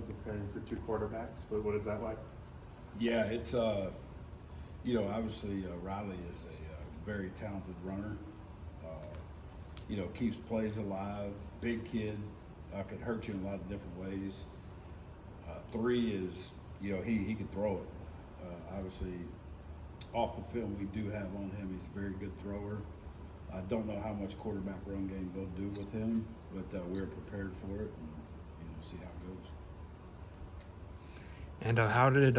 preparing for two quarterbacks, but what is that like? Yeah, it's obviously Riley is a very talented runner. Keeps plays alive. Big kid, could hurt you in a lot of different ways. 3 is, he can throw it. Obviously, off the film we do have on him, he's a very good thrower. I don't know how much quarterback run game they'll do with him, but we're prepared for it, and see how it goes. And how did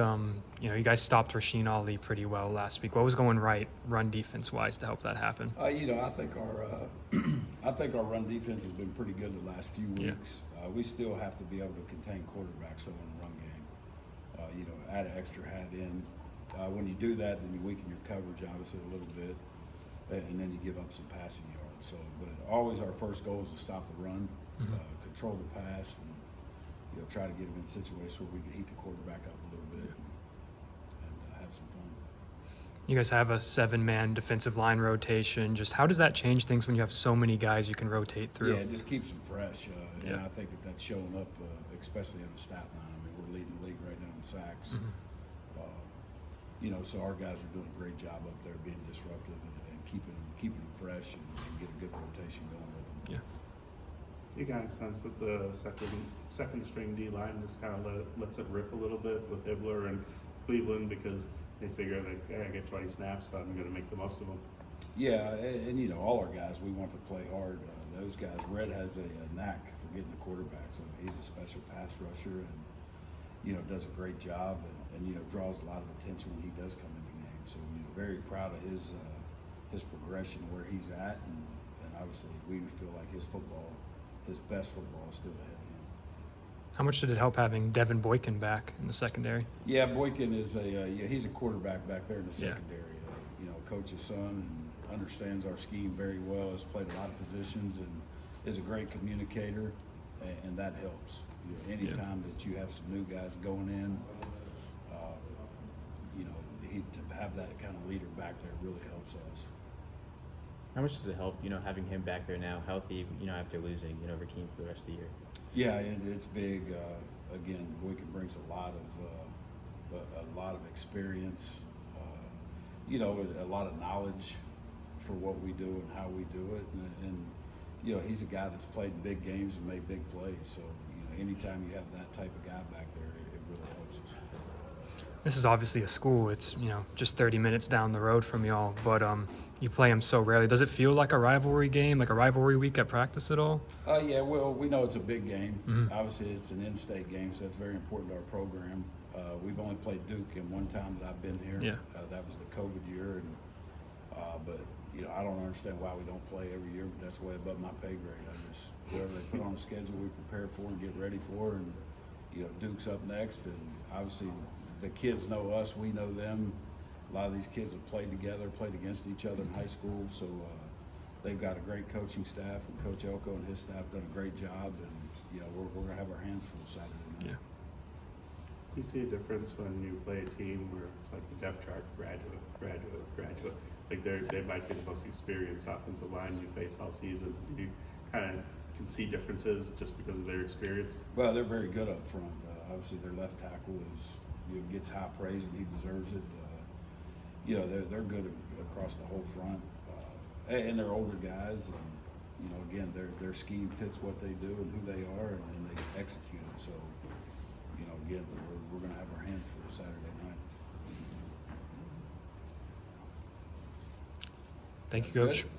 you guys stopped Rasheen Ali pretty well last week? What was going right run defense wise to help that happen? I think our run defense has been pretty good the last few weeks. Yeah. We still have to be able to contain quarterbacks though in the run game. Add an extra hat in. When you do that, then you weaken your coverage obviously a little bit, and then you give up some passing yards. So, but always our first goal is to stop the run, control the pass, and try to get them in situations where we can heat the quarterback up a little bit and have some fun. You guys have a 7-man defensive line rotation. Just how does that change things when you have so many guys you can rotate through? Yeah, it just keeps them fresh. And I think that's showing up, especially on the stat line. I mean, we're leading the league right now in sacks. So our guys are doing a great job up there being disruptive and keeping them fresh and get a good rotation going with them. Yeah. You kind of sense that the second string D line just kind of lets it rip a little bit with Hibbler and Cleveland because they figure that I get 20 snaps, so I'm going to make the most of them. Yeah, and all our guys, we want to play hard. Those guys, Red has a knack for getting the quarterbacks. He's a special pass rusher and does a great job and draws a lot of attention when he does come into games. So very proud of his progression where he's at, and obviously we feel like his best football is still ahead of him. How much did it help having Devin Boykin back in the secondary? Yeah, Boykin is he's a quarterback back there in the secondary. Coach's son and understands our scheme very well. Has played a lot of positions and is a great communicator, and that helps. Anytime that you have some new guys going in, to have that kind of leader back there really helps us. How much does it help, having him back there now, healthy, after losing, Rakeem for the rest of the year? Yeah, it's big. Again, Boykin brings a lot of experience, a lot of knowledge for what we do and how we do it, and he's a guy that's played in big games and made big plays. So, anytime you have that type of guy back there, it really helps us. This is obviously a school. It's just 30 minutes down the road from y'all, but you play them so rarely. Does it feel like a rivalry game, like a rivalry week at practice at all? Yeah, well, we know it's a big game. Obviously, it's an in-state game, so it's very important to our program. We've only played Duke in one time that I've been here. Yeah. That was the COVID year, and but I don't understand why we don't play every year. But that's way above my pay grade. Whoever they put on the schedule, we prepare for and get ready for, and Duke's up next, and obviously the kids know us, we know them. A lot of these kids have played together, played against each other in high school, so they've got a great coaching staff, and Coach Elko and his staff done a great job, and we're going to have our hands full Saturday night. Yeah. You see a difference when you play a team where it's like the depth chart, graduate. Like they might be the most experienced offensive line you face all season. Do you kind of can see differences just because of their experience? Well, they're very good up front. Obviously, their left tackle gets high praise, and he deserves it. They're good across the whole front, and they're older guys. And again, their scheme fits what they do and who they are, and they execute it. So, again, we're going to have our hands full Saturday night. Thank you, Coach. Good.